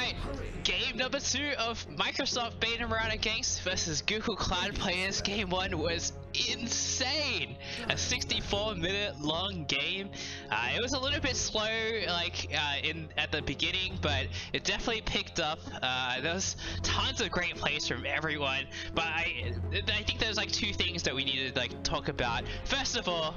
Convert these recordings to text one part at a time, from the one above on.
Alright, game number 2 of Microsoft Bane and Mirana Ganks versus Google Cloud players. Game 1 was insane. A 64-minute long game. It was a little bit slow at the beginning, but it definitely picked up. There was tons of great plays from everyone, but I think there's like 2 things that we need to like talk about. First of all,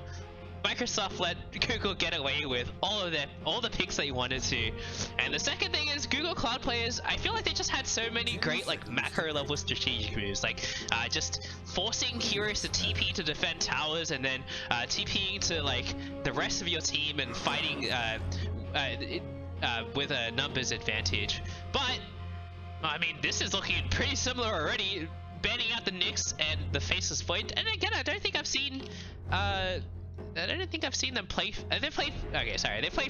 Microsoft let Google get away with all the picks they wanted to, and the second thing is Google Cloud players. I feel like they just had so many great like macro level strategic moves, like just forcing heroes to TP to defend towers, and then TPing to like the rest of your team and fighting with a numbers advantage. But I mean, this is looking pretty similar already, banning out the Nyx and the Faceless Void. And again, I don't think I've seen them play. They played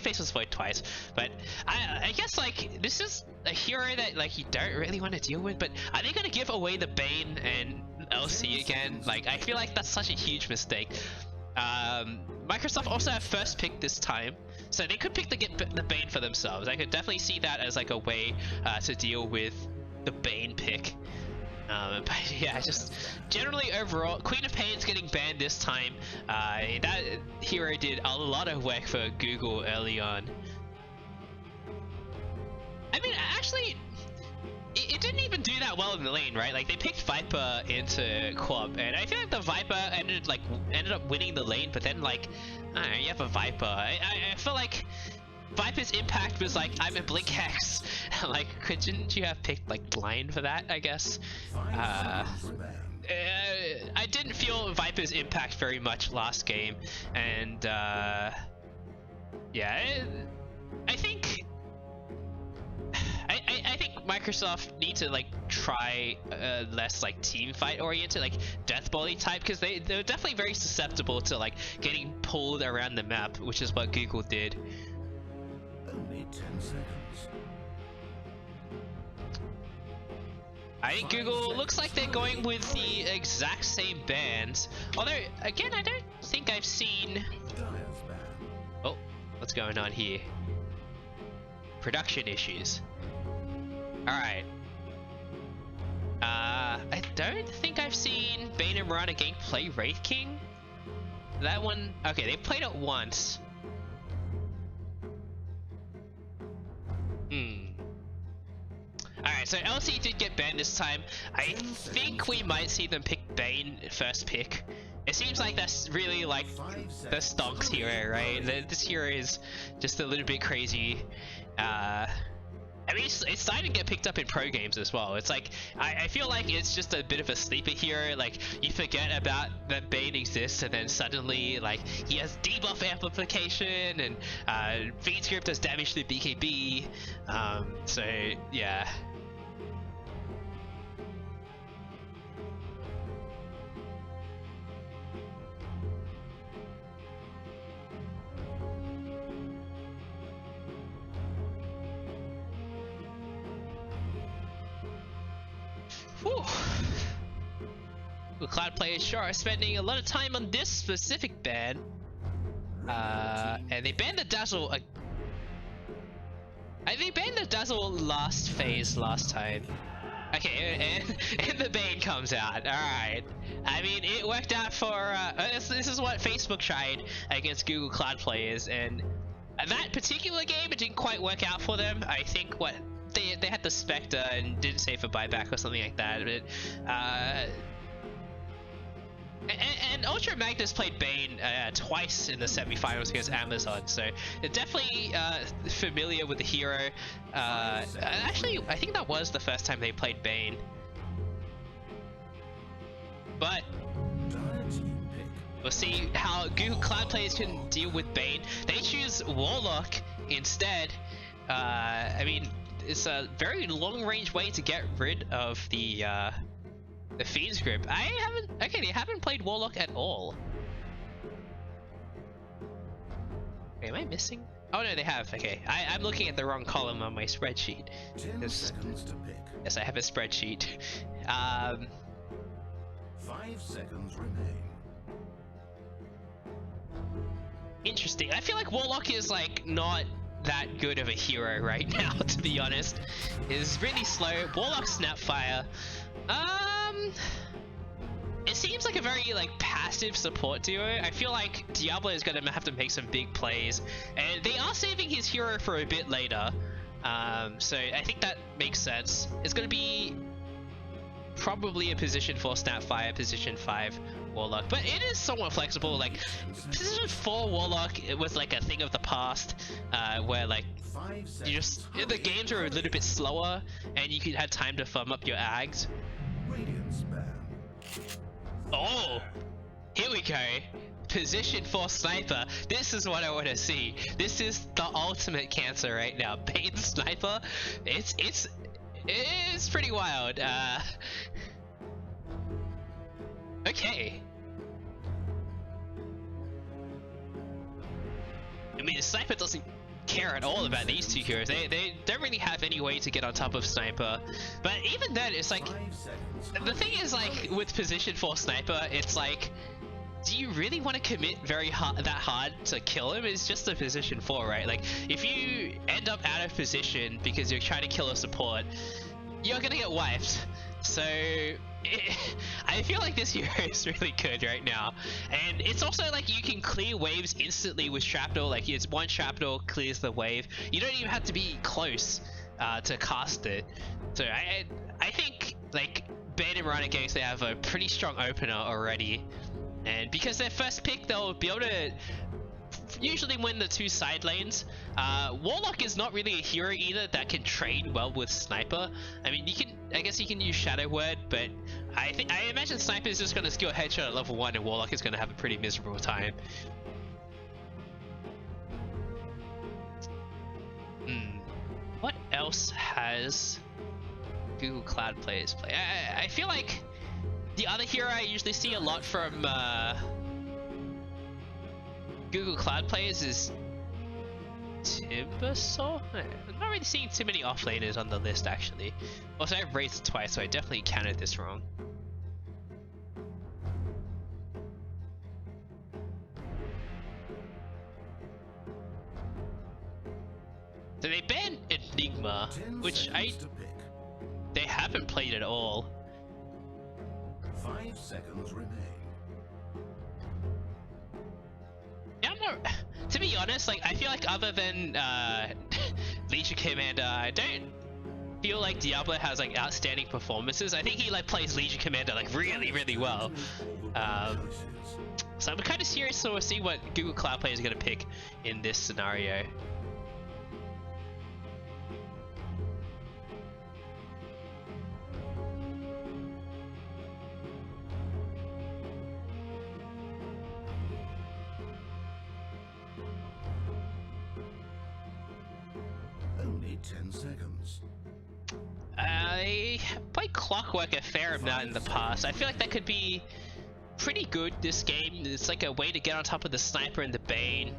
Faceless Void twice, but I guess like this is a hero that like you don't really want to deal with. But are they gonna give away the Bane and LC again? Like I feel like that's such a huge mistake. Microsoft also have first pick this time, so they could pick the Bane for themselves. I could definitely see that as like a way to deal with the Bane pick. But yeah, just generally overall, Queen of Pain's getting banned this time. That hero did a lot of work for Google early on. I mean, actually, it didn't even do that well in the lane, right? Like they picked Viper into Quab, and I feel like the Viper ended up winning the lane. But then like, I don't know, you have a Viper. I feel like Viper's impact was like, I'm a Blink Hex. Like, couldn't you have picked like Blind for that, I guess? I didn't feel Viper's impact very much last game, and yeah, I think Microsoft need to like try less like team fight oriented, like death volley type, because they're definitely very susceptible to like getting pulled around the map, which is what Google did. Only 10 seconds. I think Google looks like they're going with the exact same bands. Although, again, I don't think I've seen... Oh, what's going on here? Production issues. Alright. I don't think I've seen Bane and Mirana Gang play Wraith King. That one... Okay, they played it once. Alright, so LC did get banned this time. I think we might see them pick Bane first pick. It seems like that's really like the stonks hero, right? This hero is just a little bit crazy. I mean, it's starting to get picked up in pro games as well. It's like, I feel like it's just a bit of a sleeper hero. Like, you forget about that Bane exists, and then suddenly, like, he has debuff amplification, and Feed Script does damage to BKB. So, yeah. Whew. The Cloud players sure are spending a lot of time on this specific ban. And they banned the Dazzle. They banned the Dazzle last phase last time. Okay, and the Bane comes out. Alright. I mean, it worked out for... this is what Facebook tried against Google Cloud players, and that particular game, it didn't quite work out for them. I think what... They had the Spectre and didn't save for buyback or something like that, but and Ultra Magnus played Bane twice in the semifinals against Amazon, so they're definitely familiar with the hero. Actually, I think that was the first time they played Bane. But we'll see how Google Cloud players can deal with Bane. They choose Warlock instead. I mean, it's a very long-range way to get rid of the Fiend's Grip. They haven't played Warlock at all. Okay, am I missing? Oh no, they have. Okay, I'm looking at the wrong column on my spreadsheet. 10 seconds to pick. Yes, I have a spreadsheet. 5 seconds remain. Interesting. I feel like Warlock is like not that good of a hero right now, to be honest. Is really slow. Warlock Snapfire. It seems like a very like passive support duo. I feel like Diablo is gonna have to make some big plays, and they are saving his hero for a bit later. So I think that makes sense. It's gonna be probably a position 4 Snapfire, position 5 Warlock, but it is somewhat flexible. Like position 4 Warlock, it was like a thing of the past, where like you just the games are a little bit slower, and you could have time to farm up your ags. Oh, here we go. Position 4 Sniper. This is what I want to see. This is the ultimate cancer right now. Bane Sniper. It's pretty wild. Okay. I mean, the Sniper doesn't care at all about these two heroes. They don't really have any way to get on top of Sniper. But even then, it's like the thing is like with position 4 Sniper, it's like, do you really want to commit that hard to kill him? It's just a position 4, right? Like if you end up out of position because you're trying to kill a support, you're gonna get wiped. So I feel like this hero is really good right now, and it's also like you can clear waves instantly with Shrapnel. Like it's one Shrapnel clears the wave. You don't even have to be close to cast it. So I think like Bane and Mirana Ganks, they have a pretty strong opener already, and because their first pick, they'll be able to usually win the 2 side lanes. Warlock is not really a hero either that can trade well with Sniper. I mean, I guess you can use Shadow Word, but I imagine Sniper is just going to skill headshot at level 1, and Warlock is going to have a pretty miserable time. What else has Google Cloud players play? I feel like the other hero I usually see a lot from Google Cloud players is Timbersaw? I'm not really seeing too many offlaners on the list actually. Also, I've raised it twice, so I definitely counted this wrong. So they banned Enigma, which they haven't played at all. 5 seconds remain. Yeah, to be honest, like I feel like other than Legion Commander, I don't feel like Diablo has like outstanding performances. I think he like plays Legion Commander like really well. So I'm kind of serious to see what Google Cloud players are gonna pick in this scenario. Only 10 seconds. I played Clockwork a fair amount in the past. I feel like that could be pretty good this game. It's like a way to get on top of the Sniper and the Bane.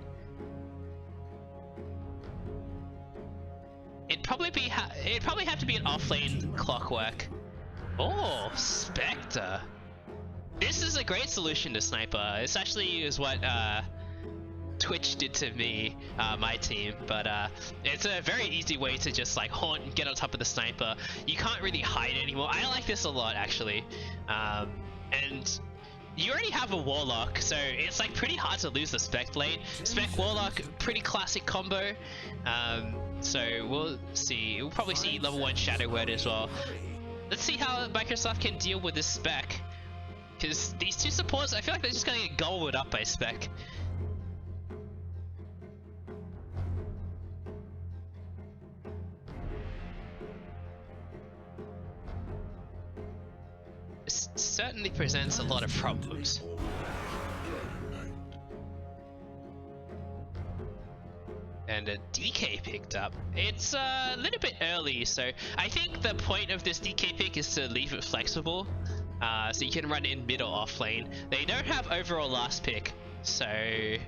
It'd probably have to be an offlane Clockwork. Oh, Spectre. This is a great solution to Sniper. This actually is what Twitch did to me, my team, but it's a very easy way to just like haunt and get on top of the Sniper. You can't really hide anymore. I like this a lot actually, and you already have a Warlock, so it's like pretty hard to lose the Spec lane. Spec Warlock, pretty classic combo. So we'll see. We'll probably see level 1 Shadow Word as well. Let's see how Microsoft can deal with this Spec, because these two supports, I feel like they're just gonna get gobbled up by Spec. Certainly presents a lot of problems. And a DK picked up. It's a little bit early, so I think the point of this DK pick is to leave it flexible, so you can run in mid or off lane. They don't have overall last pick, so they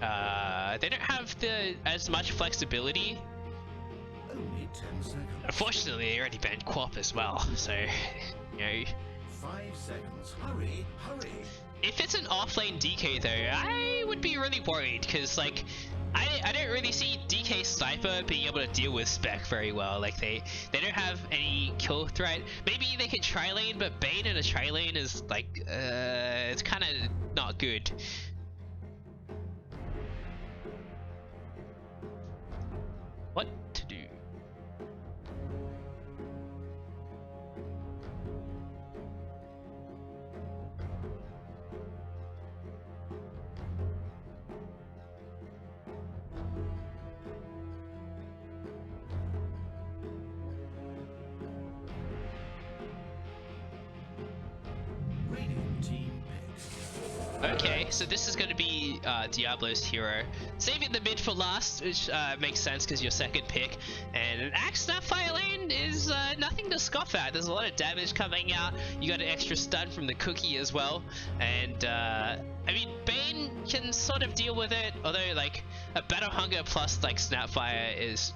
don't have as much flexibility. Only 10 seconds. Unfortunately, they already banned Quap as well, so you know. 5 seconds. Hurry, hurry. If it's an offlane DK though, I would be really worried, because like I don't really see DK Sniper being able to deal with Spec very well. Like they don't have any kill threat. Maybe they can tri-lane, but Bane in a tri-lane is like it's kind of not good. What to do? Radiant team pick. Okay, so this is going to be Diablo's hero. Saving the mid for last, which makes sense because your second pick. And an Axe Snapfire lane is nothing to scoff at. There's a lot of damage coming out. You got an extra stun from the cookie as well. And I mean, Bane can sort of deal with it. Although, like, a Battle Hunger plus, like, Snapfire is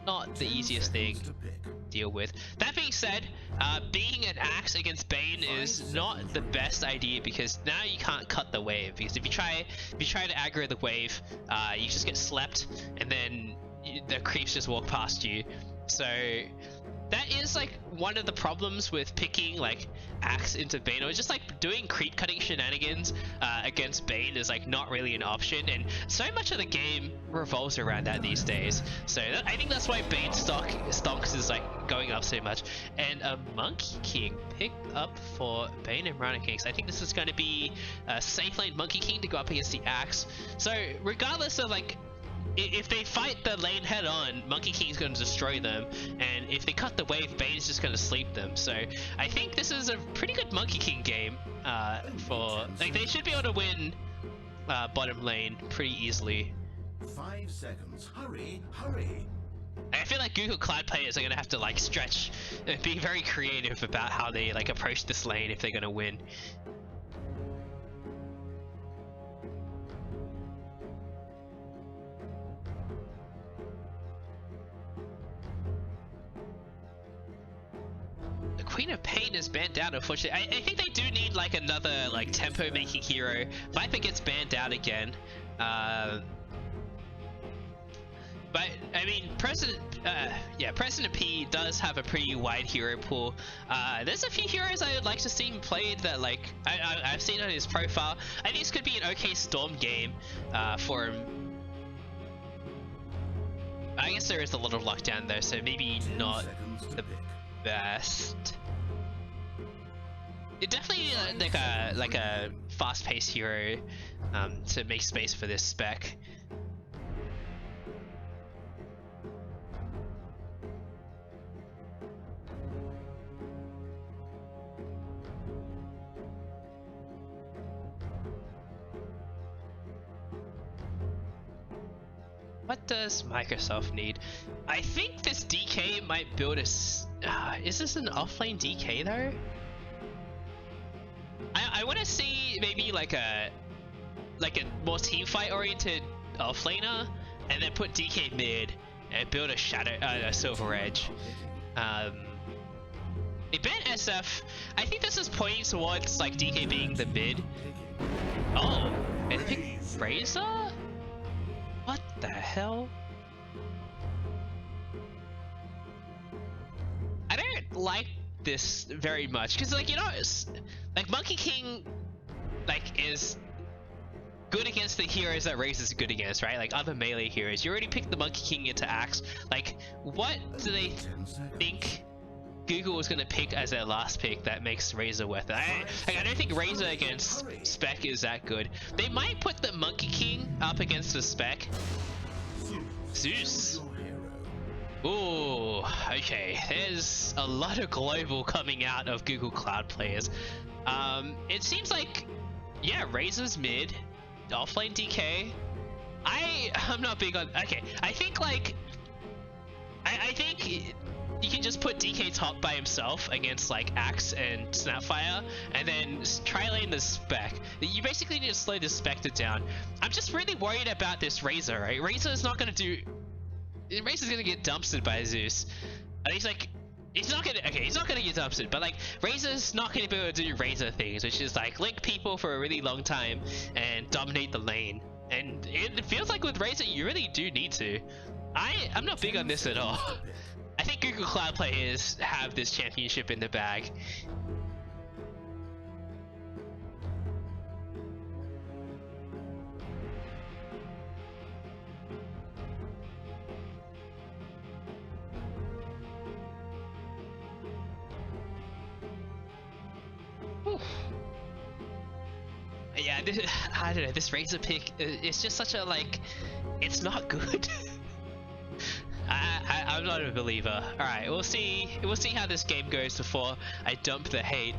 not the easiest thing to deal with. That being said, being an Axe against Bane is not the best idea because now you can't cut the wave. Because if you try to aggro the wave, you just get slept, and then the creeps just walk past you. So that is like one of the problems with picking like Axe into Bane, or just like doing creep cutting shenanigans against Bane is like not really an option, and so much of the game revolves around that these days. So I think that's why Bane stonks is like going up so much. And a Monkey King picked up for Bane and Mirana Ganks. I think this is going to be a safe lane Monkey King to go up against the Axe. So regardless of like, if they fight the lane head on, Monkey King's going to destroy them, and if they cut the wave, Bane's just going to sleep them. So I think this is a pretty good Monkey King game for, like, they should be able to win bottom lane pretty easily. 5 seconds. Hurry, hurry. I feel like Google Cloud players are going to have to like stretch and be very creative about how they like approach this lane if they're going to win. Queen of Pain is banned out, unfortunately. I think they do need like another like tempo making hero. Viper gets banned out again. But I mean, President P does have a pretty wide hero pool. There's a few heroes I would like to see him played that like I've seen on his profile. I think this could be an okay Storm game for him. I guess there is a lot of lockdown though, so maybe not the best. It definitely like a fast-paced hero to make space for this spec. What does Microsoft need? I think this DK might build a... is this an offlane DK though? I want to see maybe like a more teamfight oriented offlaner, and then put DK mid and build a a Silver Edge. A ban SF. I think this is pointing towards like DK being the mid. Oh, I think Razor? What the hell? I don't like this very much because, like, you know, like Monkey King, like, is good against the heroes that Razor is good against, right? Like other melee heroes. You already picked the Monkey King into Axe. Like, what do they think Google was gonna pick as their last pick that makes Razor worth it? I don't think Razor against Spec is that good. They might put the Monkey King up against the Spec. Zeus. Ooh, okay. There's a lot of global coming out of Google Cloud players. It seems like, yeah, Razor's mid, offlane DK. I'm not big on. Okay, I think like, I think you can just put DK top by himself against like Axe and Snapfire, and then try lane the Spec. You basically need to slow the Spectre down. I'm just really worried about this Razor, right? Razor's not gonna do. Razor's gonna get dumpstered by Zeus. And he's like, he's not gonna get dumpstered, but like Razor's not gonna be able to do Razor things, which is like link people for a really long time and dominate the lane. And it feels like with Razor, you really do need to. I'm not big on this at all. I think Google Cloud players have this championship in the bag. Whew. Yeah, I don't know. This Razor pick, it's just such a like, it's not good. I'm not a believer. All right, we'll see. We'll see how this game goes before I dump the hate.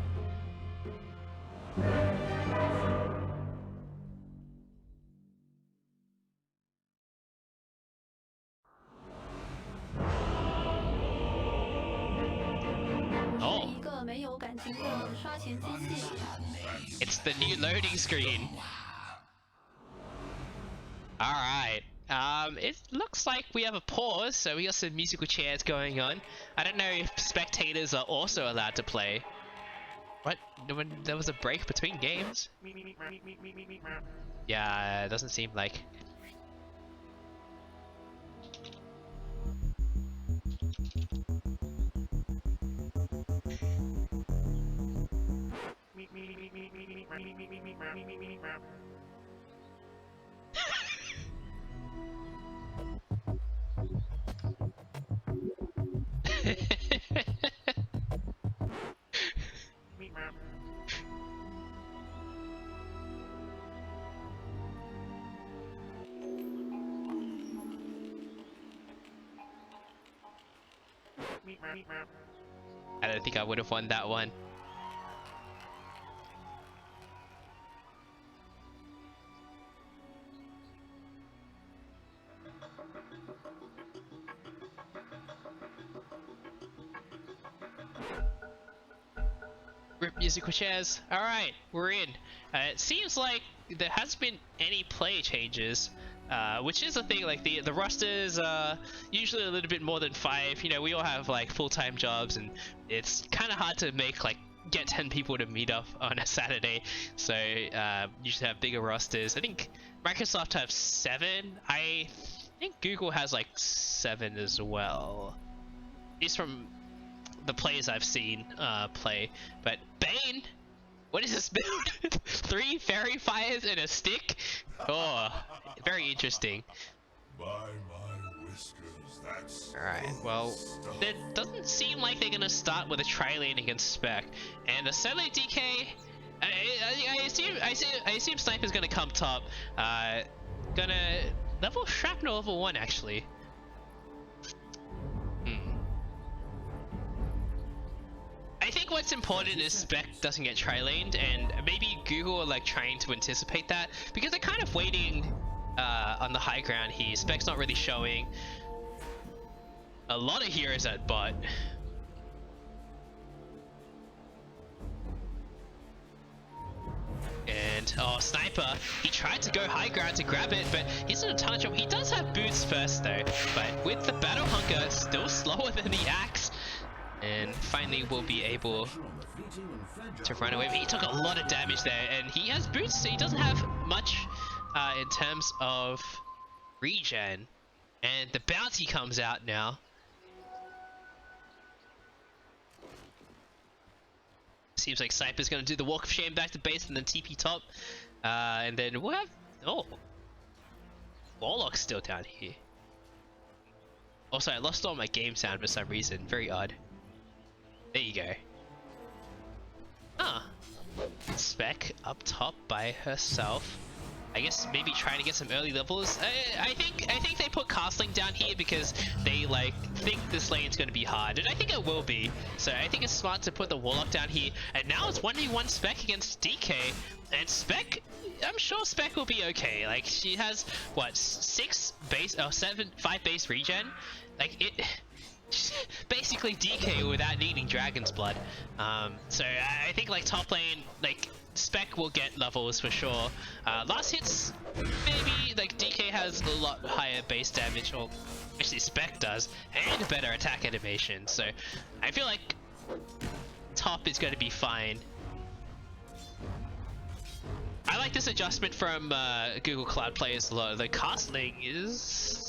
Oh, it's the new loading screen. All right. It looks like we have a pause, so we got some musical chairs going on. I don't know if spectators are also allowed to play. What? When there was a break between games? Yeah, it doesn't seem like. I don't think I would have won that one. Rip musical chairs. Alright, we're in. It seems like there hasn't been any play changes. Which is the thing, like the rosters are usually a little bit more than 5. You know, we all have like full-time jobs, and it's kind of hard to make like get 10 people to meet up on a Saturday. So usually have bigger rosters. I think Microsoft have 7. I think Google has like 7 as well. At least from the players I've seen play. But Bane, what is this build? 3 fairy fires and a stick? Oh, very interesting. Alright, well, it doesn't seem like they're gonna start with a tri-lane against Spec. And a solo DK, I assume Sniper's gonna come top. Gonna level Shrapnel level 1 actually. I think what's important is Spec doesn't get tri-laned, and maybe Google are like trying to anticipate that, because they're kind of waiting on the high ground here. Spec's not really showing. A lot of heroes at bot. And oh, Sniper, he tried to go high ground to grab it, but he's in a ton of trouble. He does have boots first though, but with the Battle Hunger still slower than the axe. And finally we'll be able to run away. But he took a lot of damage there, and he has boots, so he doesn't have much in terms of regen. And the bounty comes out now. Seems like Sniper's gonna do the walk of shame back to base and then TP top. And then we'll have... Oh! Warlock's still down here. Also, I lost all my game sound for some reason. Very odd. There you go. Ah. Spec up top by herself. I guess maybe trying to get some early levels. I think they put Castling down here because they like think this lane's gonna be hard, and I think it will be. So I think it's smart to put the Warlock down here. And now it's 1v1 Spec against DK, and Spec, I'm sure Spec will be okay. Like, she has what, 5 base regen. Like it. Basically DK without needing Dragon's Blood. So I think like top lane, like Spec will get levels for sure. Last hits, maybe like DK has a lot higher base damage, or actually Spec does, and better attack animation. So I feel like top is going to be fine. I I like this adjustment from Google Cloud players a lot. The castling is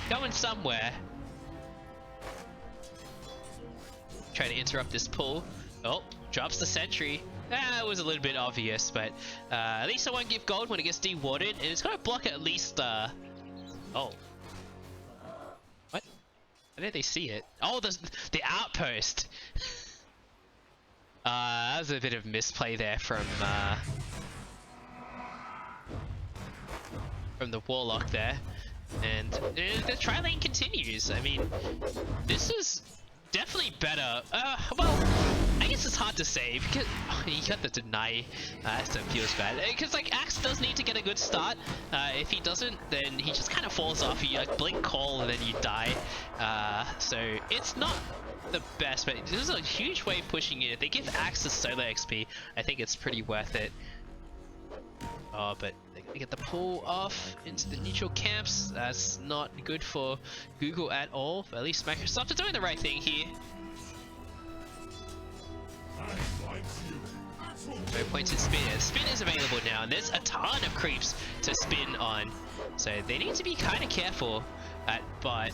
going somewhere. Trying to interrupt this pull. Oh, drops the sentry. It was a little bit obvious, but at least I won't give gold when it gets dewarded, and it's gonna block at least. Oh, what? How did they see it? Oh, the outpost. That was a bit of misplay there from the Warlock there, and the tri-lane continues. I mean, this is definitely better. Well, I guess it's hard to say because he got the deny, so it feels bad. Because like Axe does need to get a good start. If he doesn't, then he just kind of falls off. You like blink call and then you die. So it's not the best, but this is a huge way of pushing it. If they give Axe the solo XP, I think it's pretty worth it. Oh, but they get the pull off into the neutral camps. That's not good for Google at all. But at least Microsoft are doing the right thing here. No points in spin. Spin is available now, and there's a ton of creeps to spin on. So they need to be kind of careful. But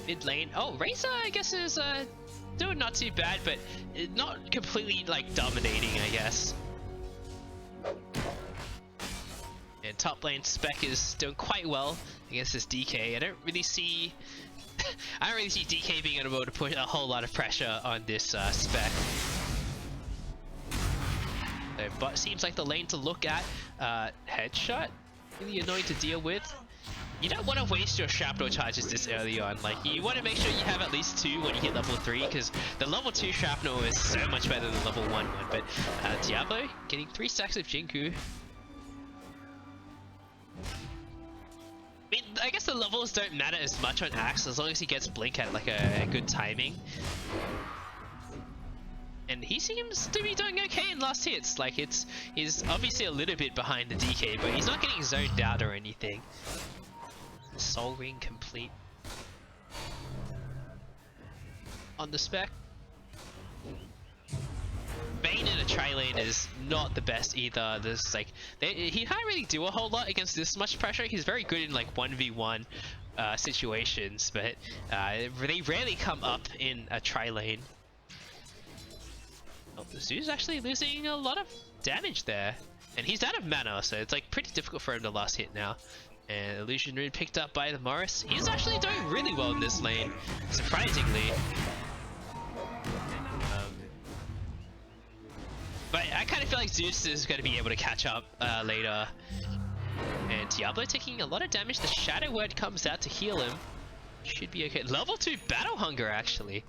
mid lane. Oh, Razor I guess is doing not too bad, but not completely like dominating, I guess. And top lane Spec is doing quite well against this DK. I don't really see DK being able to put a whole lot of pressure on this Spec. So, but seems like the lane to look at. Headshot, really annoying to deal with. You don't want to waste your shrapnel charges this early on. Like, you want to make sure you have at least 2 when you hit level 3, because the level 2 shrapnel is so much better than the level 1 one. But Diablo getting 3 stacks of Jinku. I mean, I guess the levels don't matter as much on Axe as long as he gets blink at like a good timing. And he seems to be doing okay in last hits. Like he's obviously a little bit behind the DK, but he's not getting zoned out or anything. Soul Ring complete on the Spec. Bane in a tri-lane is not the best either. There's like he can't really do a whole lot against this much pressure. He's very good in like 1v1 situations, but they rarely come up in a tri-lane. Oh, the Zoo's actually losing a lot of damage there, and he's out of mana, so it's like pretty difficult for him to last hit now. And Illusion Rune picked up by the Morris. He's actually doing really well in this lane, surprisingly. But I kind of feel like Zeus is going to be able to catch up later. And Diablo taking a lot of damage. The Shadow Word comes out to heal him. Should be okay. Level 2 Battle Hunger, actually.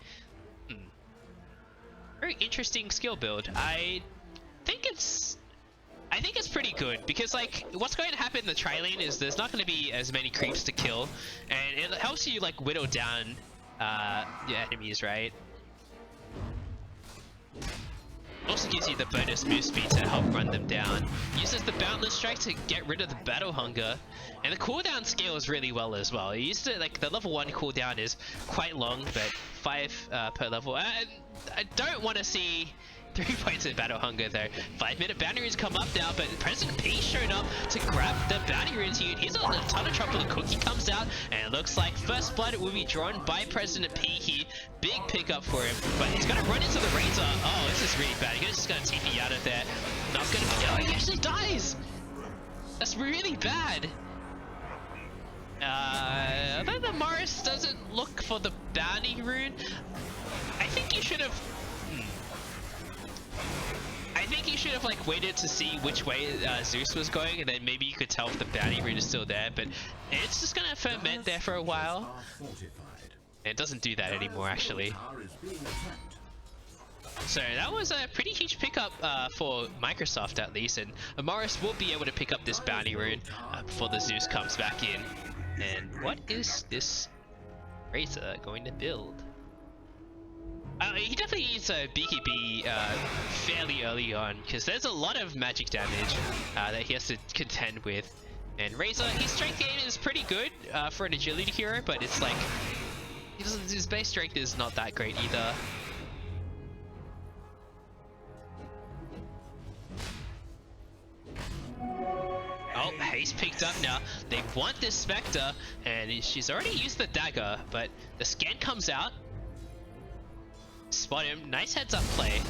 Very interesting skill build. I think it's pretty good because like what's going to happen in the tri-lane is there's not going to be as many creeps to kill, and it helps you like whittle down your enemies, right? Also gives you the bonus move speed to help run them down. Uses the Boundless Strike to get rid of the Battle Hunger, and the cooldown scales really well as well. He used to like the level 1 cooldown is quite long, but 5 per level. And I don't want to see 3 points of Battle Hunger though. 5-minute bounty runes come up now, but President P showed up to grab the bounty runes here. He's on a ton of trouble. The cookie comes out, and it looks like first blood will be drawn by President P here. Big pickup for him, but he's gonna run into the Razor. Oh, this is really bad. He's just gonna TP out of there. Not gonna. Oh, he actually dies. That's really bad. Then the Morris doesn't look for the bounty rune. I think you should have. I think you should have like waited to see which way Zeus was going, and then maybe you could tell if the bounty rune is still there. But it's just gonna ferment there for a while. And it doesn't do that anymore, actually. So that was a pretty huge pickup for Microsoft at least, and Morris will be able to pick up this bounty rune before the Zeus comes back in. And what is this Razor going to build? He definitely needs a BKB fairly early on, because there's a lot of magic damage that he has to contend with. And Razor, his strength game is pretty good for an agility hero, but it's like his base strength is not that great either. picked up now. They want this Spectre, and she's already used the dagger, but the scan comes out. Spot him. Nice heads up play.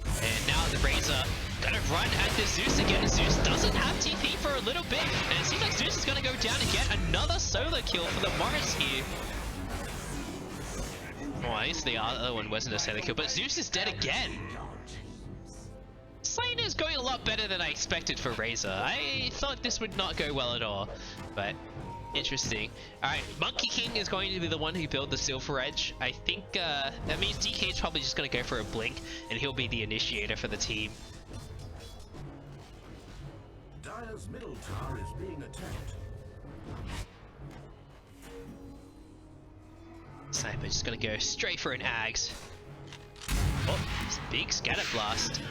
And now the Razor gonna run at the Zeus again. Zeus doesn't have TP for a little bit, and it seems like Zeus is gonna go down and get another solo kill for the Morris here. Oh, at least the other one wasn't a solo kill, but Zeus is dead again. Slain is going a lot better than I expected for Razor. I thought this would not go well at all, but interesting. Alright, Monkey King is going to be the one who built the Silver Edge. I think that means DK is probably just going to go for a blink, and he'll be the initiator for the team. Dire's middle tower is being attacked. Sniper just going to go straight for an Ags. Oh, it's a big scatter blast.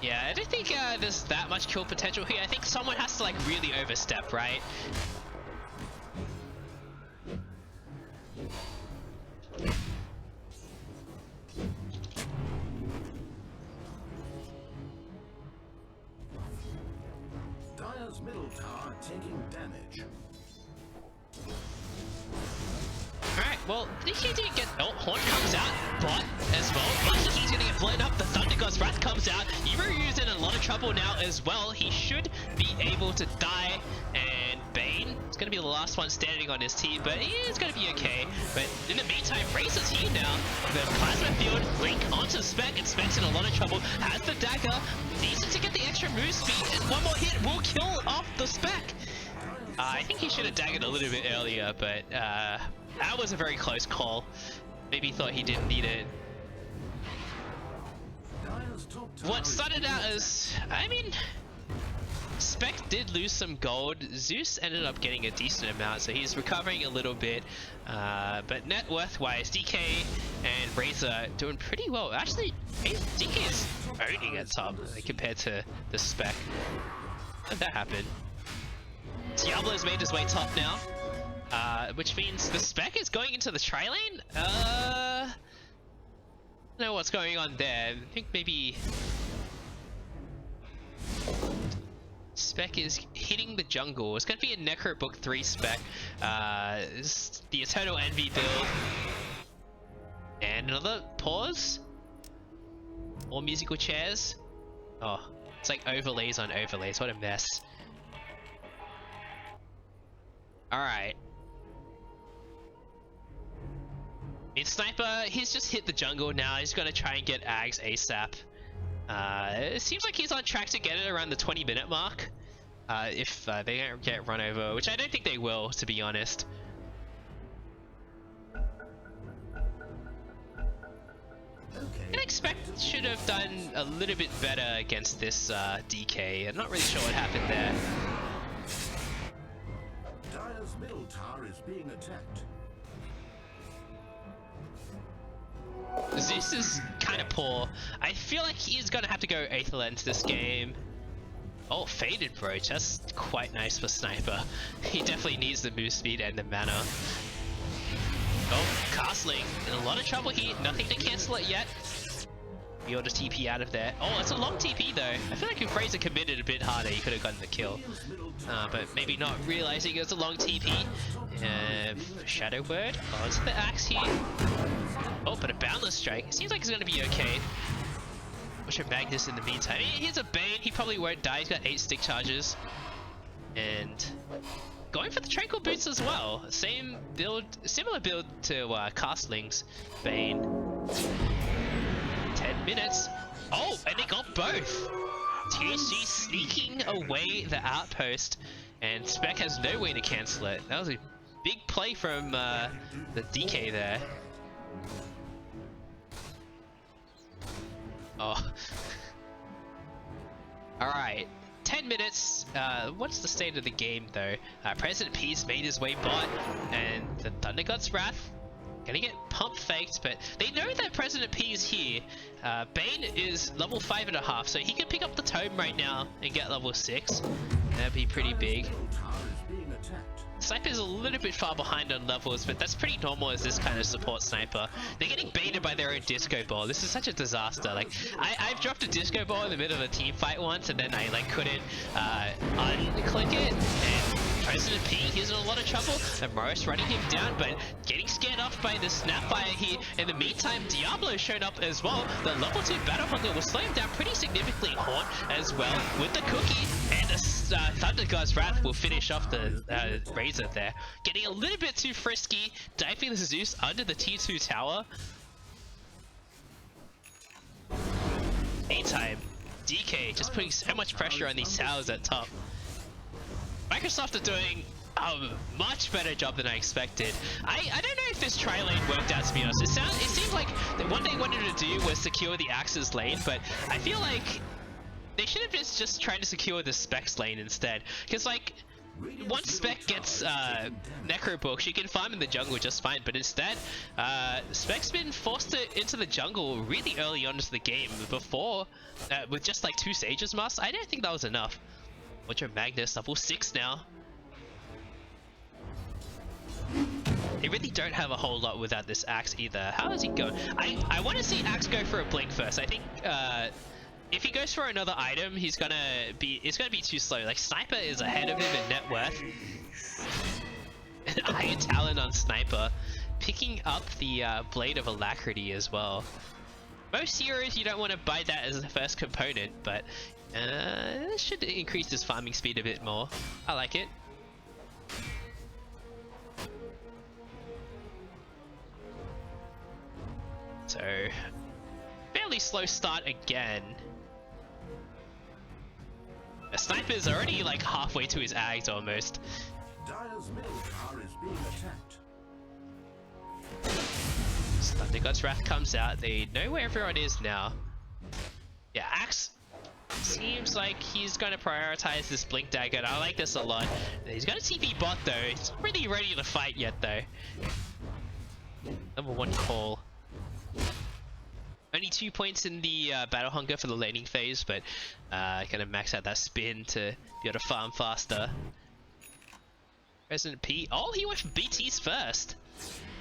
Yeah, I don't think there's that much kill potential here. I think someone has to like really overstep, right? Dire's middle tower taking damage. Alright, well, DK didn't get... Oh, Horn comes out, bot as well. Monkey King's gonna get blown up, the Thunder God's Wrath comes out. Iru's in a lot of trouble now as well. He should be able to die, and Bane is gonna be the last one standing on his team, but he is gonna be okay. But in the meantime, Razor's here now. The Plasma Field, Link onto Spec, and Spec's in a lot of trouble. Has the dagger, needs to get the extra move speed, and one more hit will kill off the Spec. I think he should have daggered a little bit earlier, but that was a very close call. Maybe he thought he didn't need it. What started out as, I mean, Spec did lose some gold. Zeus ended up getting a decent amount, so he's recovering a little bit. But net worth-wise, DK and Razor doing pretty well. Actually, DK is owning at top compared to the Spec. How did that happen? Diablo's made his way top now. Which means the Spec is going into the tri-lane? I don't know what's going on there. I think maybe Spec is hitting the jungle. It's going to be a Necro Book 3 Spec. The Eternal Envy build. And another pause. More musical chairs. Oh, it's like overlays on overlays. What a mess. Alright. It's Sniper, he's just hit the jungle now. He's gonna try and get Ags ASAP. It seems like he's on track to get it around the 20-minute mark. If they don't get run over, which I don't think they will, to be honest. I expect should have done a little bit better against this DK. I'm not really sure what happened there. Dire's middle tower is being attacked. Zeus is kind of poor. I feel like he's gonna have to go Aether Lens this game. Oh, Faded Brooch. That's quite nice for Sniper. He definitely needs the move speed and the mana. Oh, Castling. In a lot of trouble here. Nothing to cancel it yet. Be able to TP out of there. Oh, it's a long TP though. I feel like if Razor committed a bit harder, he could have gotten the kill. But maybe not realizing it was a long TP. Shadow Word. Oh, it's the axe here. Oh, but a Boundless Strike. It seems like it's going to be okay. Wish I bagged this in the meantime. Here's a Bane. He probably won't die. He's got 8 stick charges. And going for the Tranquil Boots as well. Same build, similar build to Castling's Bane. 10 minutes. Oh, and they got both. THC sneaking away the outpost, and Spec has no way to cancel it. That was a big play from the DK there. Oh. Alright. 10 minutes. What's the state of the game though? President P's made his way bot, and the Thunder God's Wrath gonna get pump faked, but they know that President P is here. Bane is level 5.5, so he can pick up the tome right now and get level 6. That'd be pretty big. Sniper's a little bit far behind on levels, but that's pretty normal as this kind of support sniper. They're getting baited by their own disco ball. This is such a disaster. Like, I've dropped a disco ball in the middle of a team fight once, and then I like couldn't unclick it, and tries to ping. He's in a lot of trouble, and Morris running him down, but getting scared off by the snapfire here. In the meantime, Diablo showed up as well. The level 2 Battle Hunter will slow him down pretty significantly. Haunt as well with the cookie, and the Thunder God's Wrath will finish off the Razor there. Getting a little bit too frisky, diving the Zeus under the T2 tower. Meantime, DK just putting so much pressure on these towers at top. Microsoft are doing a much better job than I expected. I don't know if this tri lane worked out, to be honest. It seemed like what they wanted to do was secure the Axe's lane, but I feel like they should have just tried to secure the Spec's lane instead. Because like, once Spec gets Necro Book, she can farm in the jungle just fine, but instead, Spec's been forced into the jungle really early on into the game before, with just like 2 Sages must. I don't think that was enough. Ultra Magnus, level 6 now. They really don't have a whole lot without this Axe either. How does he go? I want to see Axe go for a blink first. I think if he goes for another item, it's gonna be too slow. Like, Sniper is ahead of him in net worth. Iron Talon on Sniper, picking up the Blade of Alacrity as well. Most heroes you don't want to buy that as the first component, but this should increase his farming speed a bit more. I like it. So, fairly slow start again. The Sniper's already like halfway to his Ags almost. Dire's middle tower is being attacked. Thunder God's Wrath comes out. They know where everyone is now. Yeah, Axe seems like he's going to prioritize this Blink Dagger. I like this a lot. He's got a TP bot though. He's not really ready to fight yet though. Number 1 call. Only 2 points in the Battle Hunger for the laning phase, but gonna max out that spin to be able to farm faster. Resident P. Oh, he went for BTs first.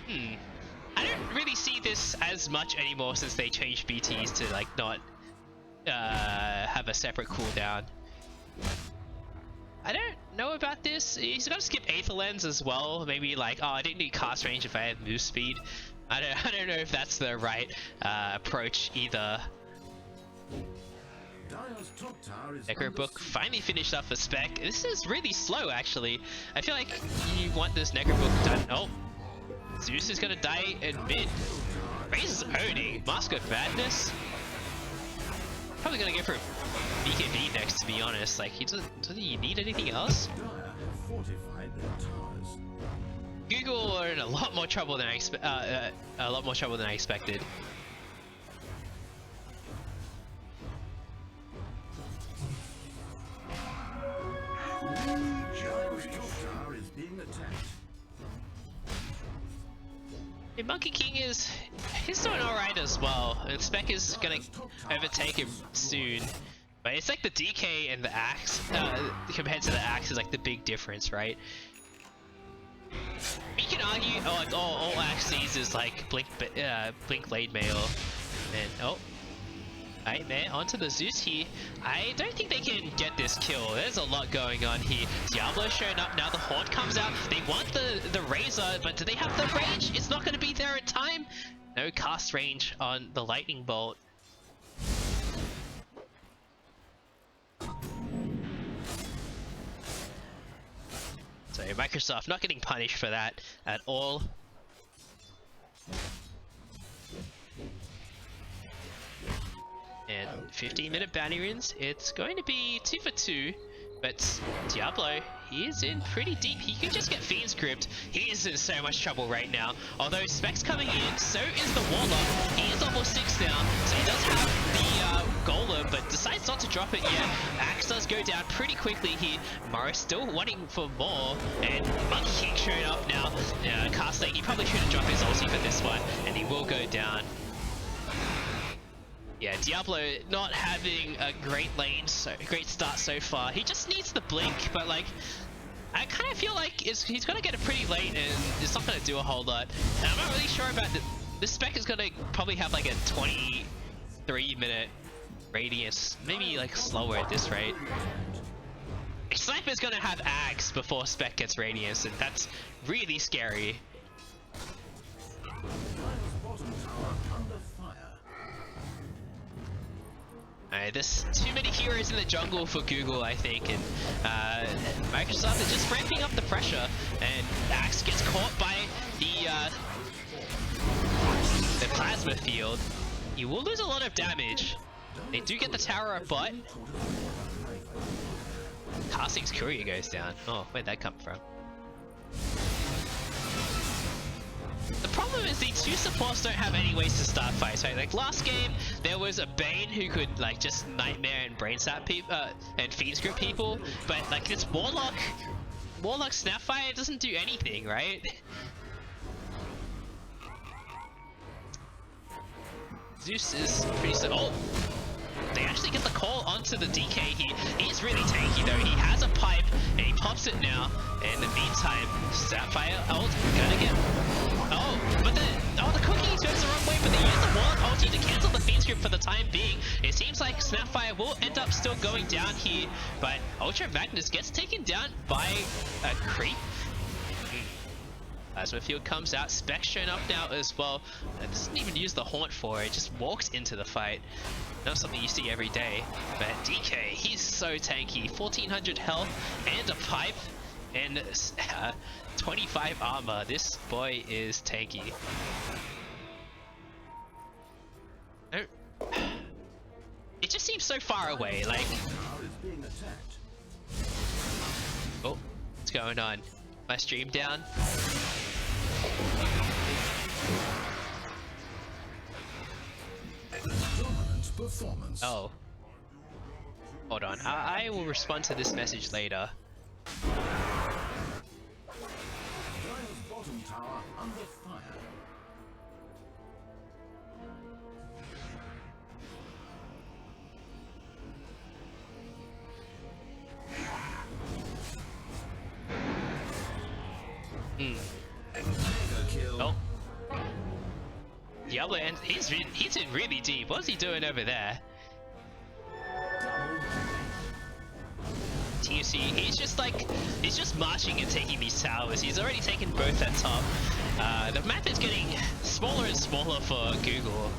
I don't really see this as much anymore since they changed BTs to like not have a separate cooldown. I don't know about this. He's got to skip Aether Lens as well. Maybe like, oh, I didn't need cast range if I had move speed. I don't know if that's the right approach either. Necro Book finally finished up for Spec. This is really slow actually. I feel like you want this Necro Book done. Oh, Zeus is gonna die in mid. Razor's owning. Mask of Madness. Probably gonna go for BKB next, to be honest. Like, doesn't he need anything else? Google are in a lot more trouble than I expected. And Monkey King he's doing alright as well, and Spec is gonna overtake him soon. But it's like the DK and the Axe, compared to the Axe is like the big difference, right? You can argue, all Axe sees is like Blink Blade Mail, and oh, Nightmare onto the Zeus here. I don't think they can get this kill. There's a lot going on here. Diablo showing up now. The Horde comes out. They want the Razor, but do they have the range? It's not going to be there in time. No cast range on the Lightning Bolt. So Microsoft not getting punished for that at all. And 15-minute bounty runes. It's going to be 2 for 2, but Diablo, he is in pretty deep. He could just get Fiend's Crypt. He is in so much trouble right now. Although Spec's coming in, so is the Warlock. He is level 6 now, so he does have the Golem, but decides not to drop it yet. Axe does go down pretty quickly here. Morris still wanting for more, and Monkey King showing up now. Castlane, he probably shouldn't drop his ulti for this one, and he will go down. Yeah, Diablo not having a great start so far. He just needs the blink, but like, I kind of feel like he's gonna get it pretty late and it's not gonna do a whole lot. And I'm not really sure about this spec is gonna probably have like a 23-minute radius, maybe like slower at this rate. Sniper's gonna have axe before spec gets radius, and that's really scary. Alright, there's too many heroes in the jungle for Google, I think, and Microsoft is just ramping up the pressure, and Axe gets caught by the plasma field. He will lose a lot of damage. They do get the tower up, but Casting's courier goes down. Oh, where'd that come from? The problem is the two supports don't have any ways to start fights, right? Like last game, there was a Bane who could like just nightmare and brain sap people and feed script people, but like this Warlock Snapfire doesn't do anything, right? Zeus is pretty oh, they actually get the call onto the DK here. He's really tanky though. He has a pipe and he pops it now. In the meantime, Sapphire ult gonna get. Oh, but the cookie turns the wrong way, but they use the Warlock ulti to cancel the feed script for the time being. It seems like Snapfire will end up still going down here, but Ultra Magnus gets taken down by a creep. Plasma field comes out, Spec's shown up now as well. It doesn't even use the haunt for it, just walks into the fight. Not something you see every day, but DK, he's so tanky. 1400 health and a pipe and 25 armor. This boy is tanky. It just seems so far away, like... Oh, what's going on? My stream down? Oh. Hold on. I will respond to this message later. Bottom tower under fire. Oh. Diablo, and he's in really deep. What's he doing over there? TFC, he's just marching and taking these towers. He's already taken both at top. The map is getting smaller and smaller for Google.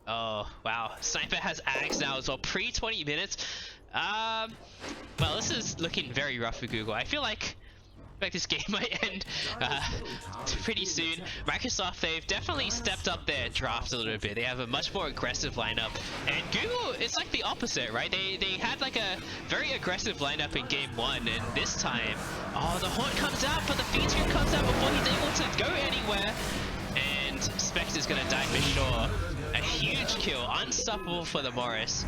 Oh, wow. Sniper has Axe now as well. Pre 20 minutes. Well, this is looking very rough for Google. I feel like this game might end pretty soon. Microsoft, they've definitely stepped up their draft a little bit. They have a much more aggressive lineup. And Google, it's like the opposite, right? They had like a very aggressive lineup in game 1, and this time, oh, the Haunt comes out, but the feed script comes out before he's able to go anywhere. And Specs is gonna die for sure. A huge kill, unstoppable for the Morris.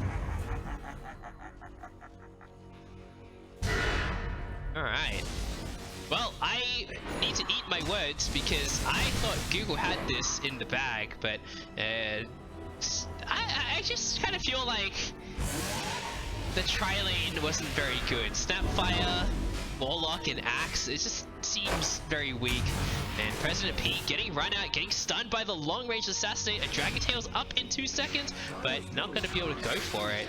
Alright. Well, I need to eat my words because I thought Google had this in the bag, but I just kind of feel like the tri-lane wasn't very good. Snapfire, Warlock, and Axe, it just seems very weak. And President P getting run out, getting stunned by the long-range assassinate. A Dragon Tail's up in 2 seconds, but not going to be able to go for it.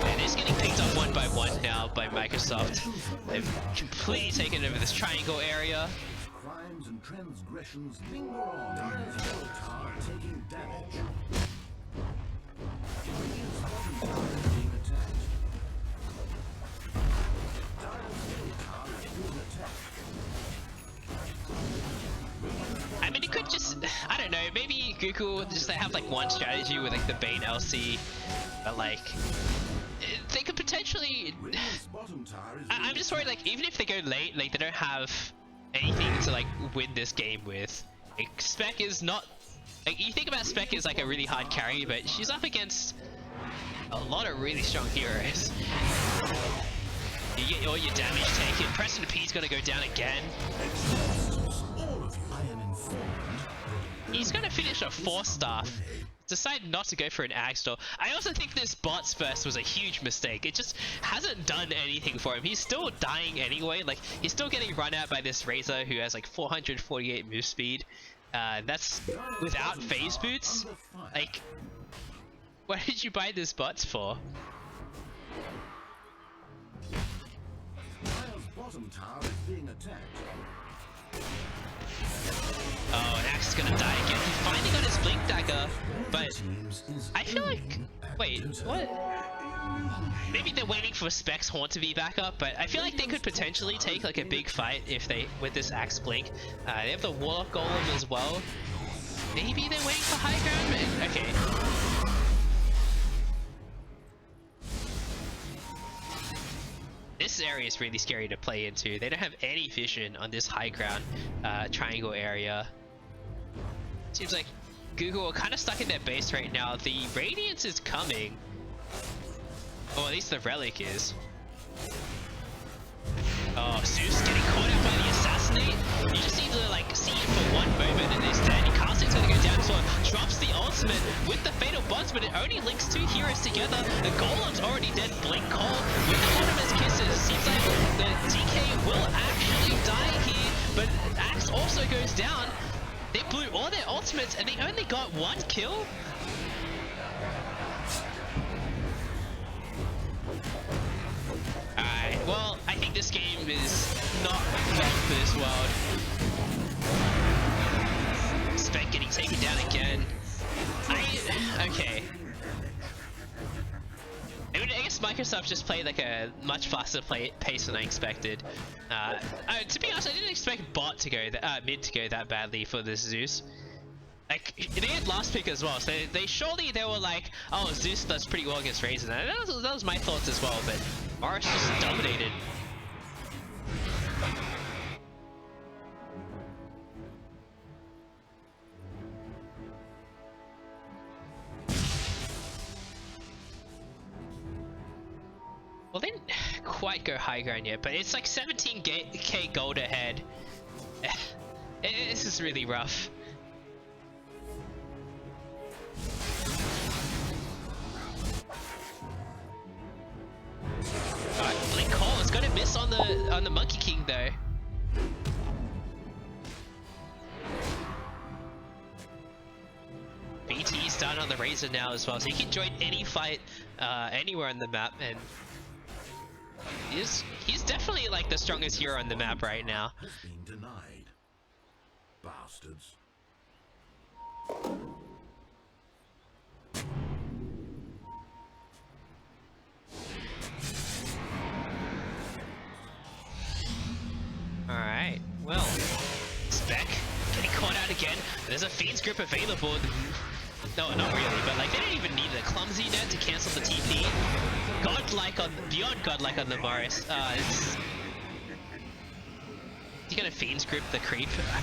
And it's getting picked up one by one now by Microsoft. They've completely taken over this triangle area. Crimes and transgressions linger on. Taking damage. Being attacked. I mean, it could just, I don't know, maybe Google just have like one strategy with like the Bane LC, but like, they could potentially, I'm just worried like even if they go late, like they don't have anything to like win this game with. Like, Spec is not, like you think about Spec as like a really hard carry, but she's up against a lot of really strong heroes. You get all your damage taken. Preston P's gonna go down again. He's gonna finish a 4-star. decided not to go for an Axe Door. I also think this bot's burst was a huge mistake. It just hasn't done anything for him. He's still dying anyway. Like, he's still getting run out by this Razor who has like 448 move speed. That's without phase boots. Like, what did you buy this bot for? Dire's bottom tower is being attacked. Oh, and Axe is gonna die again. He finally got his Blink Dagger, but I feel like... Wait, what? Maybe they're waiting for Specs Haunt to be back up, but I feel like they could potentially take like a big fight if they with this Axe Blink. They have the Warlock Golem as well. Maybe they're waiting for high ground. Okay. This area is really scary to play into. They don't have any vision on this high ground triangle area. Seems like Google are kind of stuck in their base right now. The Radiance is coming. Or at least the Relic is. Oh, Zeus getting caught out by the Assassinate. You just need to like see it for one moment and it's dead. He can't see it's gonna go down, so drops the ultimate with the Fatal Bonds, but it only links two heroes together. The Golem's already dead. Blink Call with the Autonomous Kisses. Seems like the DK will actually die here, but Axe also goes down. They blew all their ultimates and they only got one kill. Alright, well, I think this game is not meant for this world. Spec getting taken down again. Okay. I mean, I guess Microsoft just played like a much faster pace than I expected. To be honest, I didn't expect bot to go mid to go that badly for this Zeus. Like, they had last pick as well, so they were like, oh, Zeus does pretty well against Razor. That was my thoughts as well, but Morris just dominated. Well, they didn't quite go high ground yet, but it's like 17k gold ahead. This is really rough. Alright, Blink Call is gonna miss on the Monkey King though. BT's down on the Razor now as well, so he can join any fight anywhere on the map, and he's definitely like the strongest hero on the map right now. Has been denied. Bastards. Alright, well, Spec getting caught out again. There's a Fiend's Grip available. No, not really, but like they didn't even need a clumsy net to cancel the TP. Beyond godlike on the Morris. You gonna Fiend's Grip the creep? I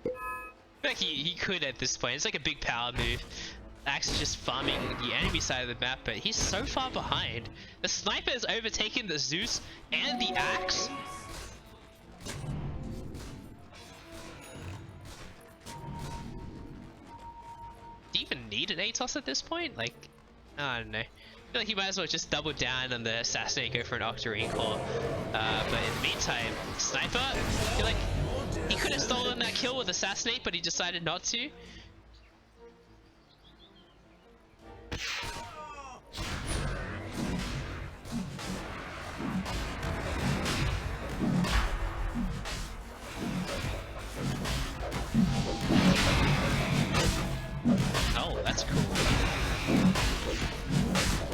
feel like he could at this point. It's like a big power move. Axe is just farming the enemy side of the map, but he's so far behind. The Sniper has overtaken the Zeus and the Axe. Do you even need an ATOS at this point? Like, I don't know. I feel like he might as well just double down on the Assassinate, go for an Octarine Core. But in the meantime, Sniper, I feel like he could have stolen that kill with Assassinate, but he decided not to. Oh, that's cool.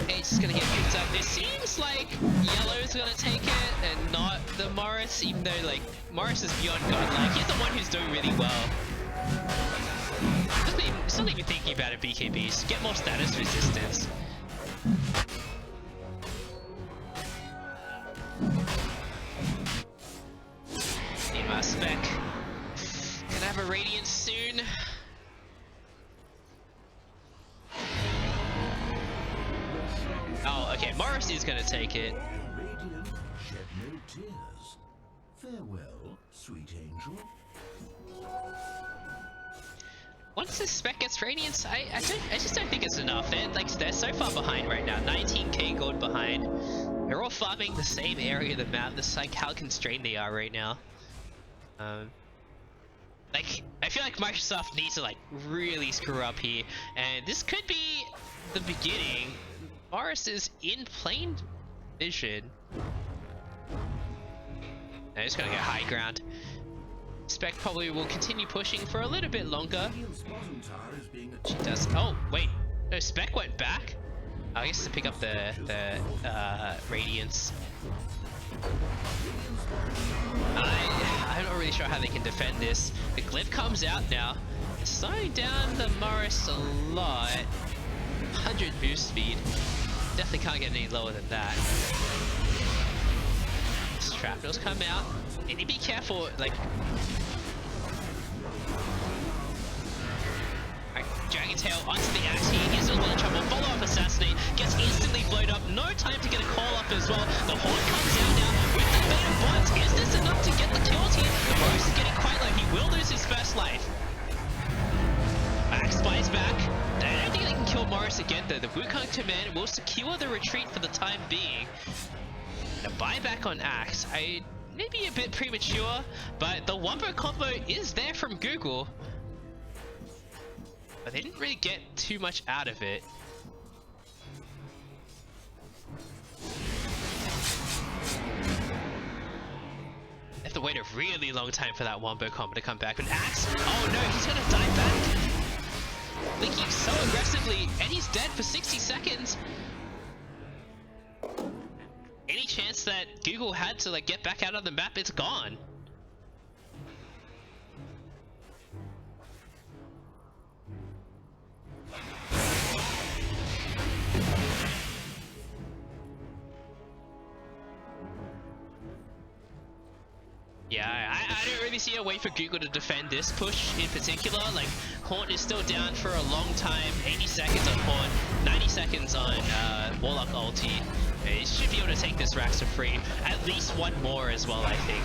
It's just gonna get picked up. It seems like Yellow's gonna take it and not the Morris, even though like Morris is beyond godlike. He's the one who's doing really well. It's not even thinking about it, BKBs. Get more status resistance. Need my Spec. Can I have a Radiance soon? Oh, okay. Morris is gonna take it. Radiant shed no tears. Farewell, sweet angel. once the spec gets Radiance, I just don't think it's enough. They're so far behind right now, 19k gold behind. They're all farming the same area of the map. This is like how constrained they are right now. Like I feel like Microsoft needs to like really screw up here, and this could be the beginning. Morris is in plain vision. They're just gonna get high ground. Spec probably will continue pushing for a little bit longer. She does. Oh wait, no, Spec went back. I guess to pick up the Radiance. I'm not really sure how they can defend this. The Glyph comes out now. It's slowing down the Morris a lot. 100 boost speed. Definitely can't get any lower than that. Shrapnels come out. And you be careful, like... Alright, Dragon Tail onto the axe here. He's in a lot of trouble. Follow-up assassinate. Gets instantly blown up. No time to get a call up as well. The Horn comes out now with the Bane bots. Is this enough to get the kills here? The Morris is getting quite low. He will lose his first life. Axe buys back. I don't think they can kill Morris again though. The Wukong command will secure the retreat for the time being. A buyback on Axe. Maybe a bit premature, but the Wombo combo is there from Google. But they didn't really get too much out of it. They have to wait a really long time for that Wombo combo to come back. But Axe, oh no, he's gonna die back. Linking so aggressively, and he's dead for 60 seconds. Any chance that Google had to like get back out of the map, it's gone. Yeah, I don't really see a way for Google to defend this push in particular. Like, Haunt is still down for a long time. 80 seconds on Haunt, 90 seconds on Warlock ulti. He should be able to take this Rax for free. At least one more as well, I think.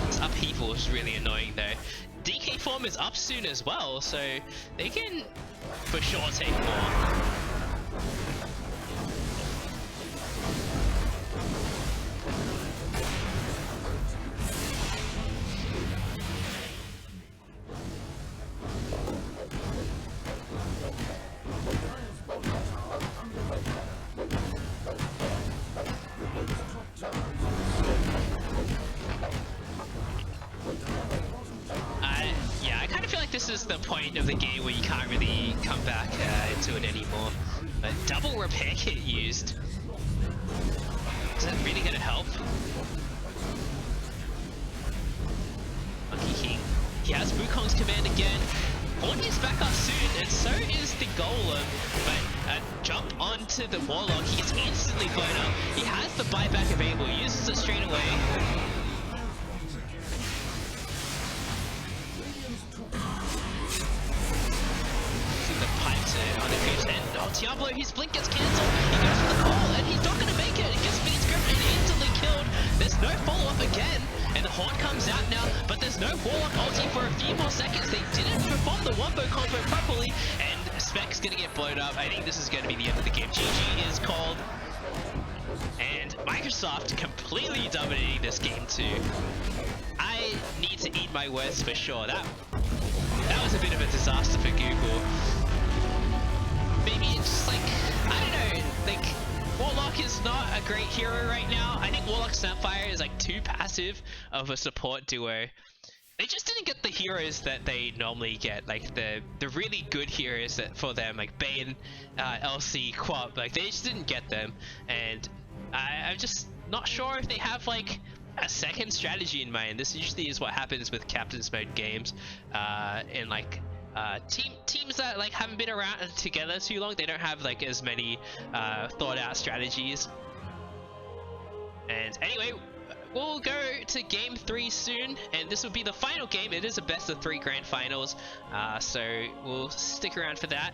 This upheaval is really annoying though. DK form is up soon as well, so they can for sure take more. This is the point of the game where you can't really come back into it anymore. But double repair kit used. Is that really going to help? Monkey King. He has Wukong's command again. Horn is back up soon, and so is the Golem. But a jump onto the Warlock, he gets instantly blown up. He has the buyback available, he uses it straight away. Diablo, his blink gets cancelled. He goes for the call, and he's not going to make it. He gets Beast Grip and instantly killed. There's no follow-up again, and the Horn comes out now, but there's no Warlock ulti for a few more seconds. They didn't perform the Wombo combo properly, and Spec's going to get blown up. I think this is going to be the end of the game. GG is called, and Microsoft completely dominating this game too. I need to eat my words for sure. That was a bit of a disaster for Google. Maybe it's just like, I don't know, like, Warlock is not a great hero right now. I think Warlock Snapfire is like too passive of a support duo. They just didn't get the heroes that they normally get, like the really good heroes that for them, like Bane, LC, Quap, like they just didn't get them. And I'm just not sure if they have like a second strategy in mind. This usually is what happens with Captain's Mode games, in like teams that like haven't been around together too long. They don't have like as many thought out strategies. And anyway, we'll go to game 3 soon, and this will be the final game. It is a best of 3 grand finals, so we'll stick around for that.